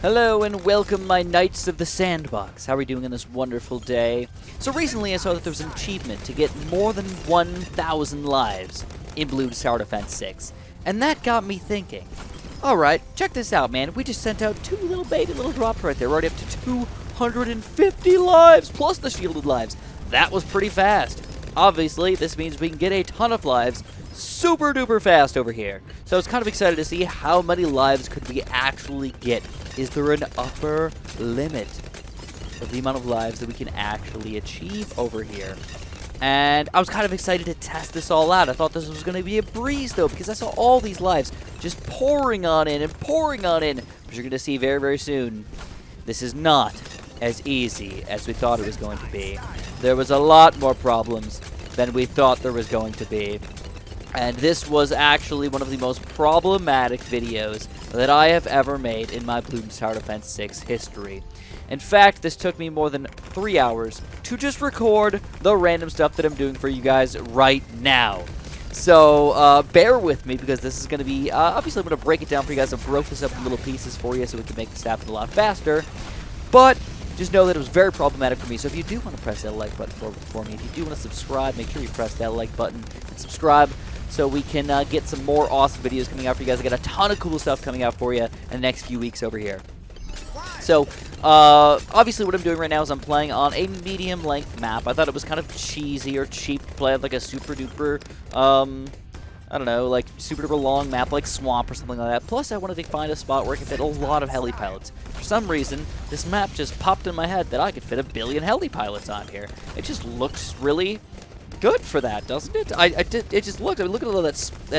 Hello and welcome, my Knights of the Sandbox. How are we doing on this wonderful day? So recently I saw that there was an achievement to get more than 1,000 lives in Bloons Tower Defense 6. And that got me thinking. Alright, check this out, man. We just sent out two little baby little drops right there. We're already up to 250 lives, plus the shielded lives. That was pretty fast. Obviously, this means we can get a ton of lives super duper fast over here. So I was kind of excited to see how many lives could we actually get. Is there an upper limit of the amount of lives that we can actually achieve over here? And I was kind of excited to test this all out. I thought this was going to be a breeze, though, because I saw all these lives just pouring on in and pouring on in. But you're going to see very, very soon, this is not as easy as we thought it was going to be. There was a lot more problems than we thought there was going to be. And this was actually one of the most problematic videos that I have ever made in my Bloons Tower Defense 6 history. In fact, this took me more than 3 hours to just record the random stuff that I'm doing for you guys right now. So, bear with me, because this is going to be, obviously I'm going to break it down for you guys. I broke this up in little pieces for you so we can make this happen a lot faster. But just know that it was very problematic for me. So if you do want to press that like button for me, if you do want to subscribe, make sure you press that like button and subscribe, so we can get some more awesome videos coming out for you guys. I got a ton of cool stuff coming out for you in the next few weeks over here. So, obviously what I'm doing right now is I'm playing on a medium-length map. I thought it was kind of cheesy or cheap to play on like a super-duper, I don't know, like super-duper long map like Swamp or something like that. Plus, I wanted to find a spot where I could fit a lot of heli pilots. For some reason, this map just popped in my head that I could fit 1 billion heli pilots on here. It just looks really good for that, doesn't it? It just looked. I mean, look at all that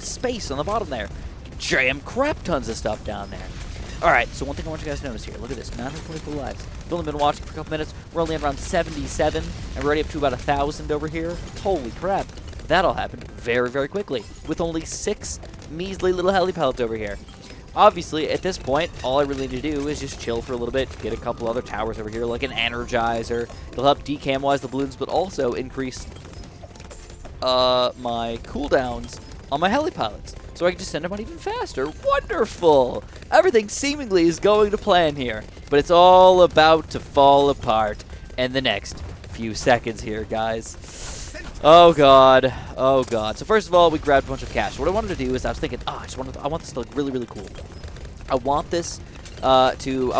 space on the bottom there. Jam crap tons of stuff down there. All right, so one thing I want you guys to notice here. Look at this, 924 lives. You've only been watching for a couple minutes. We're only at around 77, and we're already up to about 1,000 over here. Holy crap. That'll happen very, very quickly with only 6 measly little heli pilots over here. Obviously, at this point, all I really need to do is just chill for a little bit, get a couple other towers over here, like an Energizer. It'll help decam-wise the balloons, but also increase my cooldowns on my heli pilots, so I can just send them out even faster. Wonderful! Everything seemingly is going to plan here, but it's all about to fall apart in the next few seconds here, guys. Oh god, oh god. So first of all, we grabbed a bunch of cash. What I wanted to do is I was thinking, I want this to look really, really cool. I want this I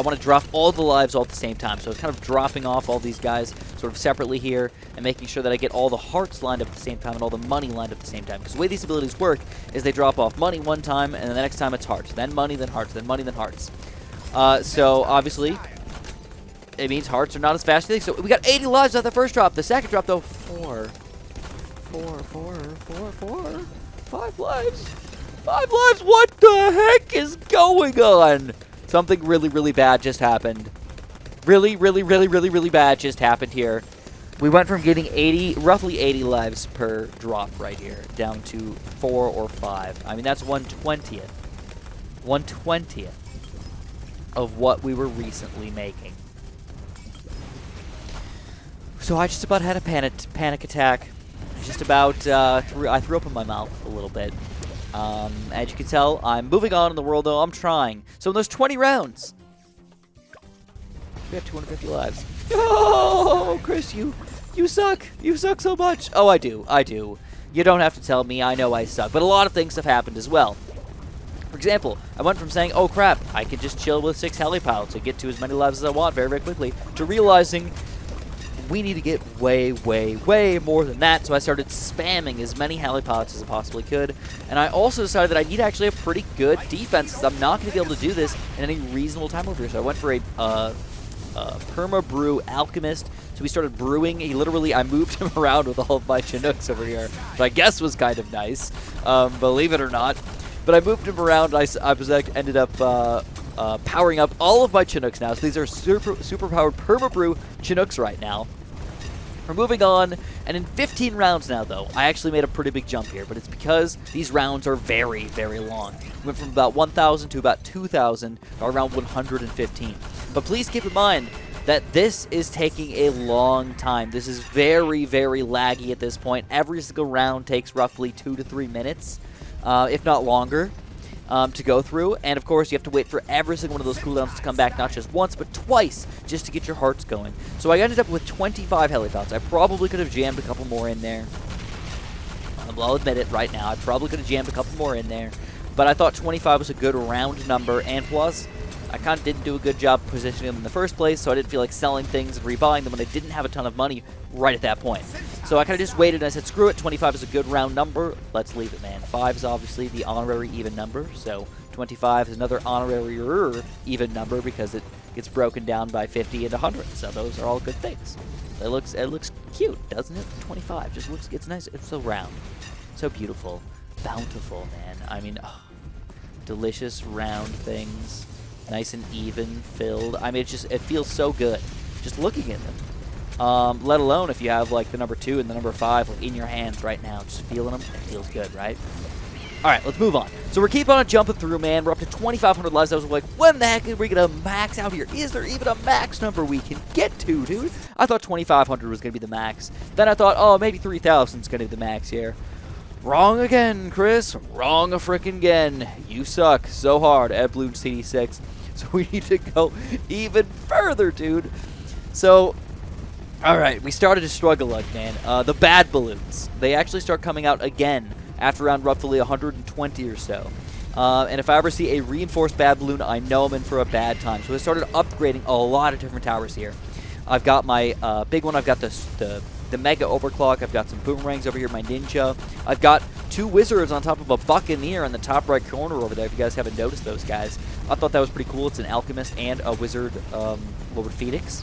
want to drop all the lives all at the same time. So I was kind of dropping off all these guys sort of separately here and making sure that I get all the hearts lined up at the same time and all the money lined up at the same time. Because the way these abilities work is they drop off money one time, and then the next time it's hearts. Then money, then hearts, then money, then hearts. So obviously, it means hearts are not as fast as you think. So we got 80 lives at the first drop. The second drop, though, 5 lives. 5 lives? What the heck is going on? Something really, really bad just happened. Really, really, really, really, really bad just happened here. We went from getting roughly 80 lives per drop right here, down to 4 or 5. I mean, that's 1/20th. 1/20th of what we were recently making. So I just about had a panic attack. Just about, I threw up in my mouth a little bit. As you can tell, I'm moving on in the world, though. I'm trying. So in those 20 rounds, we have 250 lives. Oh, Chris, you suck. You suck so much. Oh, I do. You don't have to tell me. I know I suck. But a lot of things have happened as well. For example, I went from saying, oh, crap, I could just chill with 6 heli pilots and get to as many lives as I want very, very quickly, to realizing we need to get way, way, way more than that. So I started spamming as many heli pilots as I possibly could. And I also decided that I need actually a pretty good defense, because I'm not going to be able to do this in any reasonable time over here. So I went for a perma-brew alchemist. So we started brewing. I moved him around with all of my Chinooks over here, which I guess was kind of nice, believe it or not. But I moved him around. I ended up powering up all of my Chinooks now. So these are super powered perma-brew Chinooks right now. We're moving on, and in 15 rounds now, though, I actually made a pretty big jump here, but it's because these rounds are very, very long. We went from about 1,000 to about 2,000, or around 115. But please keep in mind that this is taking a long time. This is very, very laggy at this point. Every single round takes roughly 2 to 3 minutes, if not longer. to go through. And, of course, you have to wait for every single one of those cooldowns to come back, not just once, but twice, just to get your hearts going. So I ended up with 25 helipods. I probably could have jammed a couple more in there. I'll admit it right now. I probably could have jammed a couple more in there. But I thought 25 was a good round number. And plus, I kind of didn't do a good job positioning them in the first place, so I didn't feel like selling things and rebuying them when I didn't have a ton of money right at that point. So I kind of just waited and I said, screw it, 25 is a good round number. Let's leave it, man. 5 is obviously the honorary even number, so 25 is another honorary even number because it gets broken down by 50 and 100. So those are all good things. It looks cute, doesn't it? 25 just looks, it's nice. It's so round, so beautiful, bountiful, man. I mean, oh, delicious round things. Nice and even, filled. I mean, it feels so good just looking at them. Let alone if you have, like, the number 2 and the number 5 like, in your hands right now. Just feeling them. It feels good, right? All right, let's move on. So we're keeping on jumping through, man. We're up to 2,500 lives. I was like, when the heck are we going to max out here? Is there even a max number we can get to, dude? I thought 2,500 was going to be the max. Then I thought, oh, maybe 3,000 is going to be the max here. Wrong again, Chris. Wrong a frickin' again. You suck so hard at Bloons CD6. So we need to go even further, dude. So, all right, we started to struggle again. The bad balloons, they actually start coming out again after around roughly 120 or so. And if I ever see a reinforced bad balloon, I know I'm in for a bad time. So I started upgrading a lot of different towers here. I've got my big one. I've got the Mega Overclock. I've got some Boomerangs over here, my Ninja. I've got 2 Wizards on top of a Buccaneer in the top right corner over there, if you guys haven't noticed those guys. I thought that was pretty cool. It's an Alchemist and a Wizard, Phoenix.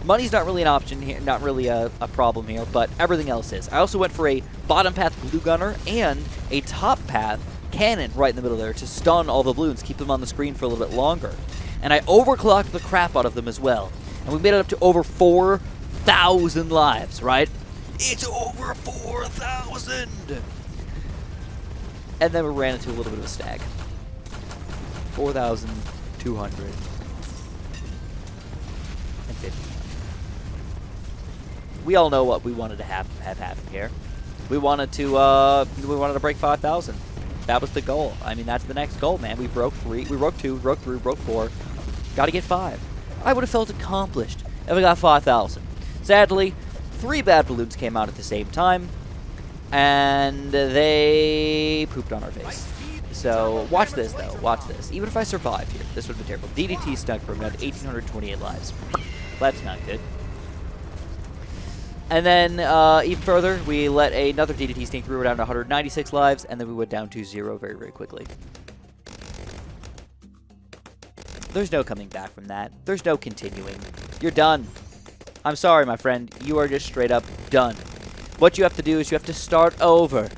Money's not really an option here, not really a problem here, but everything else is. I also went for a bottom path Glue Gunner and a top path Cannon right in the middle there to stun all the balloons, keep them on the screen for a little bit longer. And I overclocked the crap out of them as well. And we made it up to over 4,000 lives, right? It's over 4,000! And then we ran into a little bit of a stag. 4,250. We all know what we wanted to have happen here. We wanted to break 5,000. That was the goal. I mean, that's the next goal, man. We broke 3, we broke 2, broke 3, broke 4. Got to get 5. I would have felt accomplished if I got 5,000. Sadly, 3 bad balloons came out at the same time, and they pooped on our face. So, watch this, though. Watch this. Even if I survived here, this would have been terrible. DDT stuck for around 1,828 lives. That's not good. And then, even further, we let another DDT sneak through. We're down to 196 lives, and then we went down to 0 very, very quickly. There's no coming back from that. There's no continuing. You're done. I'm sorry, my friend. You are just straight up done. What you have to do is you have to start over.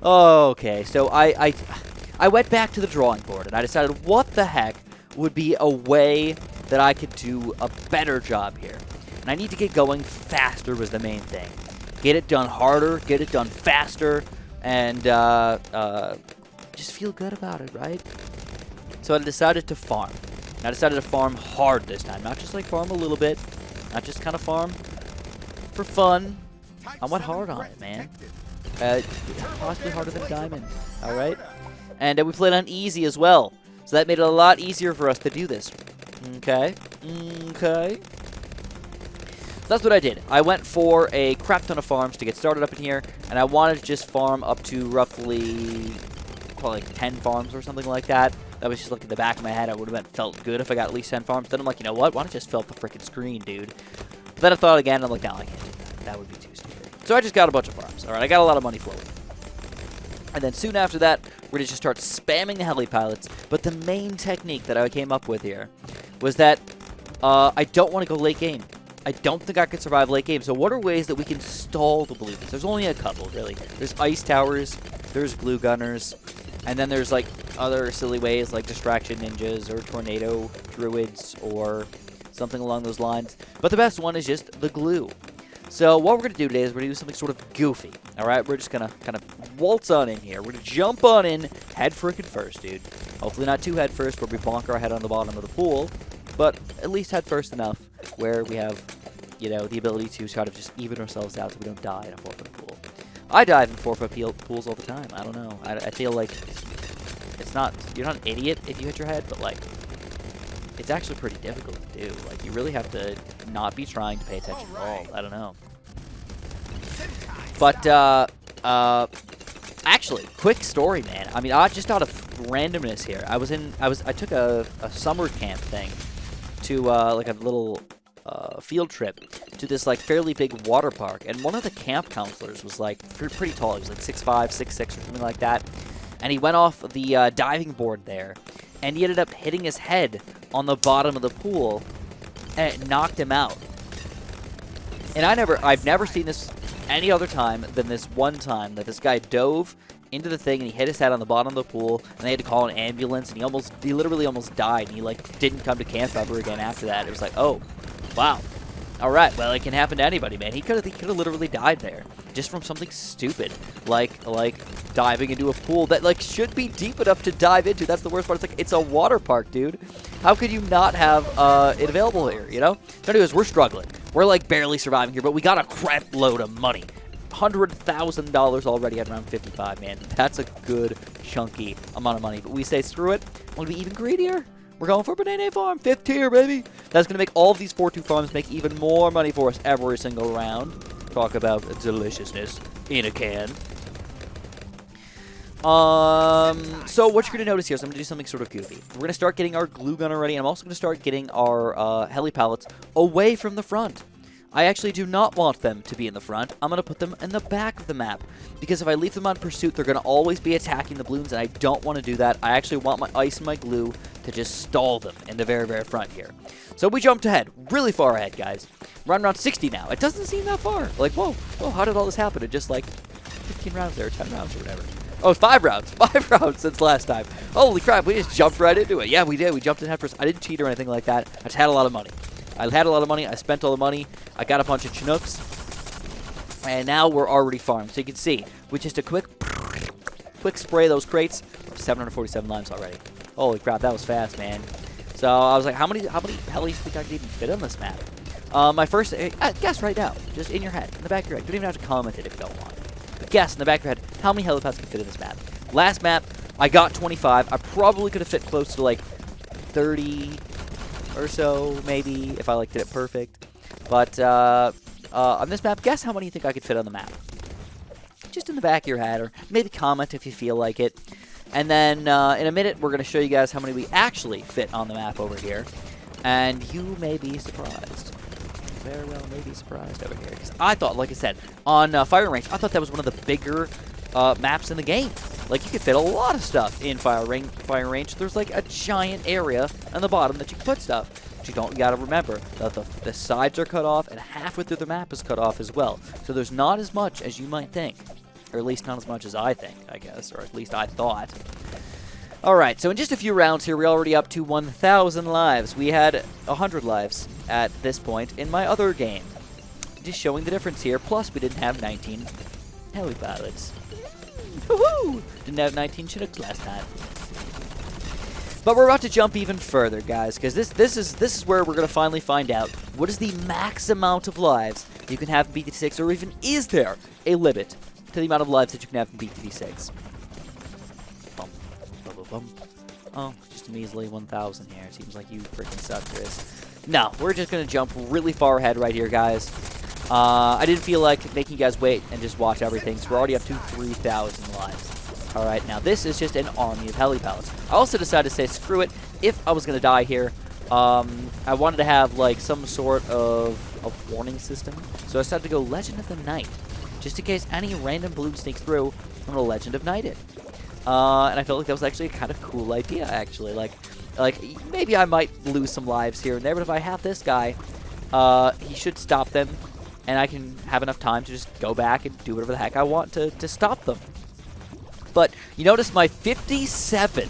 Okay, so I went back to the drawing board, and I decided what the heck would be a way that I could do a better job here. And I need to get going faster was the main thing. Get it done harder, get it done faster, and just feel good about it, right? So I decided to farm. And I decided to farm hard this time. Not just like farm a little bit. Not just kind of farm for fun. I went hard on it, man. Possibly harder than Diamond. Alright? And we played on easy as well. So that made it a lot easier for us to do this. Okay? Okay. That's what I did. I went for a crap ton of farms to get started up in here, and I wanted to just farm up to roughly, probably like 10 farms or something like that. That was just like in the back of my head. I would have felt good if I got at least 10 farms. Then I'm like, you know what? Why don't I just fill up the freaking screen, dude? But then I thought again, and I'm like, no, I can't do that. That would be too stupid. So I just got a bunch of farms. All right, I got a lot of money flowing. And then soon after that, we're going to just start spamming the heli pilots. But the main technique that I came up with here was that I don't want to go late game. I don't think I could survive late game. So what are ways that we can stall the balloons? There's only a couple, really. There's ice towers, there's glue gunners, and then there's like other silly ways like distraction ninjas or tornado druids or something along those lines. But the best one is just the glue. So what we're going to do today is we're going to do something sort of goofy. All right, we're just going to kind of waltz on in here. We're going to jump on in head frickin' first, dude. Hopefully not too head first where we bonk our head on the bottom of the pool, but at least head first enough where we have, you know, the ability to sort of just even ourselves out so we don't die in a 4-foot pool. I dive in 4-foot pools all the time. I don't know. I feel like it's not, you're not an idiot if you hit your head, but like, it's actually pretty difficult to do. Like, you really have to not be trying to pay attention at all. I don't know. But, actually, quick story, man. I mean, just out of randomness here, I took a summer camp thing to, like a little, field trip to this, like, fairly big water park. And one of the camp counselors was, like, pretty tall. He was, like, 6'5", 6'6", or something like that. And he went off the, diving board there. And he ended up hitting his head on the bottom of the pool, and it knocked him out. And I've never seen this any other time than this one time that this guy dove into the thing and he hit his head on the bottom of the pool, and they had to call an ambulance, and he literally almost died, and he like didn't come to camp ever again after that. It was like, oh, wow. All right, well, it can happen to anybody, man. He could have literally died there just from something stupid, like diving into a pool that like should be deep enough to dive into. That's the worst part. It's like, it's a water park, dude. How could you not have it available here? You know. So anyways, we're struggling. We're like barely surviving here, but we got a crap load of money. $100,000 already at round 55, man. That's a good chunky amount of money. But we say screw it. Want to be even greedier? We're going for Banana Farm, 5th tier, baby. That's going to make all of these 4-2 farms make even more money for us every single round. Talk about deliciousness in a can. So what you're going to notice here is I'm going to do something sort of goofy. We're going to start getting our glue gun already, and I'm also going to start getting our heli pallets away from the front. I actually do not want them to be in the front. I'm going to put them in the back of the map, because if I leave them on pursuit, they're going to always be attacking the balloons, and I don't want to do that. I actually want my ice and my glue to just stall them in the very, very front here. So we jumped ahead, really far ahead, guys. We're on round 60 now. It doesn't seem that far. Like, whoa, how did all this happen in just like 15 rounds there, 10 rounds or whatever? Oh, 5 rounds. 5 rounds since last time. Holy crap, we just jumped right into it. Yeah, we did. We jumped in head first. I didn't cheat or anything like that. I just had a lot of money. I had a lot of money. I spent all the money. I got a bunch of Chinooks. And now we're already farmed. So you can see, with just a quick spray of those crates, 747 limes already. Holy crap, that was fast, man. So I was like, how many helis do you think I could even fit on this map? My first, guess right now, just in your head, in the back of your head. You don't even have to comment it if you don't want. But guess in the back of your head, how many helipads can fit in this map? Last map, I got 25. I probably could have fit close to like 30 or so, maybe, if I like did it perfect. But on this map, guess how many you think I could fit on the map? Just in the back of your head, or maybe comment if you feel like it. And then in a minute, we're going to show you guys how many we actually fit on the map over here. And you may be surprised. Very well may be surprised over here. Because I thought, like I said, on Firing Range, I thought that was one of the bigger maps in the game. Like, you could fit a lot of stuff in Firing Range. There's like a giant area on the bottom that you can put stuff. But you gotta remember that the sides are cut off, and halfway through the map is cut off as well. So there's not as much as you might think. Or at least not as much as I think, I guess. Or at least I thought. Alright, so in just a few rounds here, we're already up to 1,000 lives. We had 100 lives at this point in my other game. Just showing the difference here. Plus, we didn't have 19 heli pilots. Woohoo! Didn't have 19 Chinooks last time. But we're about to jump even further, guys, because this is where we're going to finally find out what is the max amount of lives you can have in BT6, or even is there a limit to the amount of lives that you can have in BT6. Bum, bum, bum, bum. Oh, just a measly 1,000 here. It seems like you freaking suck, Chris. No, we're just going to jump really far ahead right here, guys. I didn't feel like making you guys wait and just watch everything, so we're already up to 3,000 lives. Alright, now this is just an army of heli pallets. I also decided to say screw it if I was going to die here. I wanted to have like some sort of warning system, so I decided to go Legend of the Night. Just in case any random balloon sneaks through, I'm going to Legend of Night it. And I felt like that was actually a kind of cool idea, actually. Like maybe I might lose some lives here and there, but if I have this guy, he should stop them, and I can have enough time to just go back and do whatever the heck I want to stop them. But you notice my 57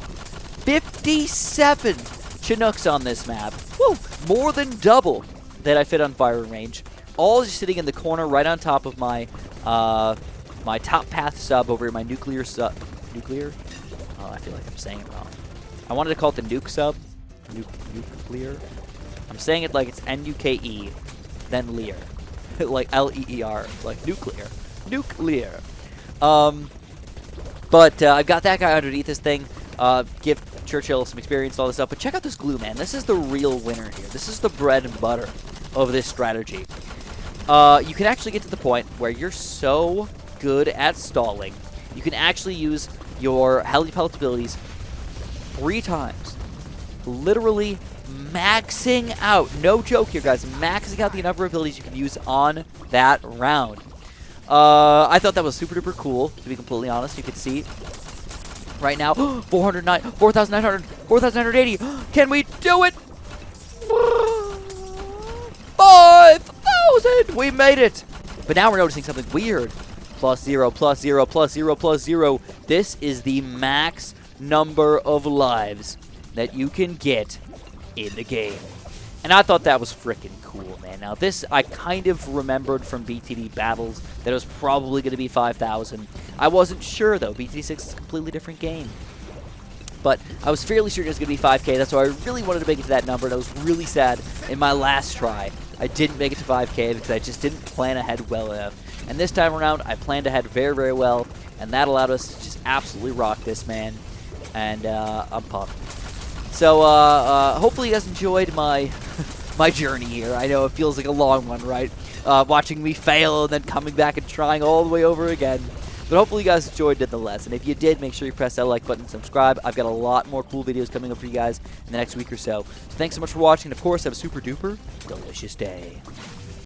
Chinooks on this map. Woo! More than double that I fit on Firing Range. All just sitting in the corner right on top of my my top path sub over here, my nuclear sub. Nuclear? Oh, I feel like I'm saying it wrong. I wanted to call it the nuke sub. Nuclear? I'm saying it like it's N-U-K-E, then leer. Like L-E-E-R, like nuclear. Nuclear. But I've got that guy underneath this thing. give Churchill some experience, all this stuff. But check out this glue, man. This is the real winner here. This is the bread and butter of this strategy. You can actually get to the point where you're so good at stalling, you can actually use your Heli Pellet abilities 3 times. Literally maxing out, no joke here, guys, maxing out the number of abilities you can use on that round. I thought that was super duper cool, to be completely honest. You can see right now, 4,900, 4,980. Can we do it? 5,000! We made it! But now we're noticing something weird. +0, +0, +0, +0. This is the max number of lives that you can get in the game. And I thought that was freaking cool, man. Now this, I kind of remembered from BTD Battles that it was probably going to be 5,000. I wasn't sure, though. BTD 6 is a completely different game. But I was fairly sure it was going to be 5K. That's why I really wanted to make it to that number, and I was really sad in my last try I didn't make it to 5K because I just didn't plan ahead well enough. And this time around, I planned ahead very, very well, and that allowed us to just absolutely rock this, man. And I'm pumped. So hopefully you guys enjoyed my my journey here. I know it feels like a long one, right? Watching me fail and then coming back and trying all the way over again. But hopefully you guys enjoyed nonetheless. And if you did, make sure you press that like button and subscribe. I've got a lot more cool videos coming up for you guys in the next week or so. So thanks so much for watching. And of course, have a super duper delicious day.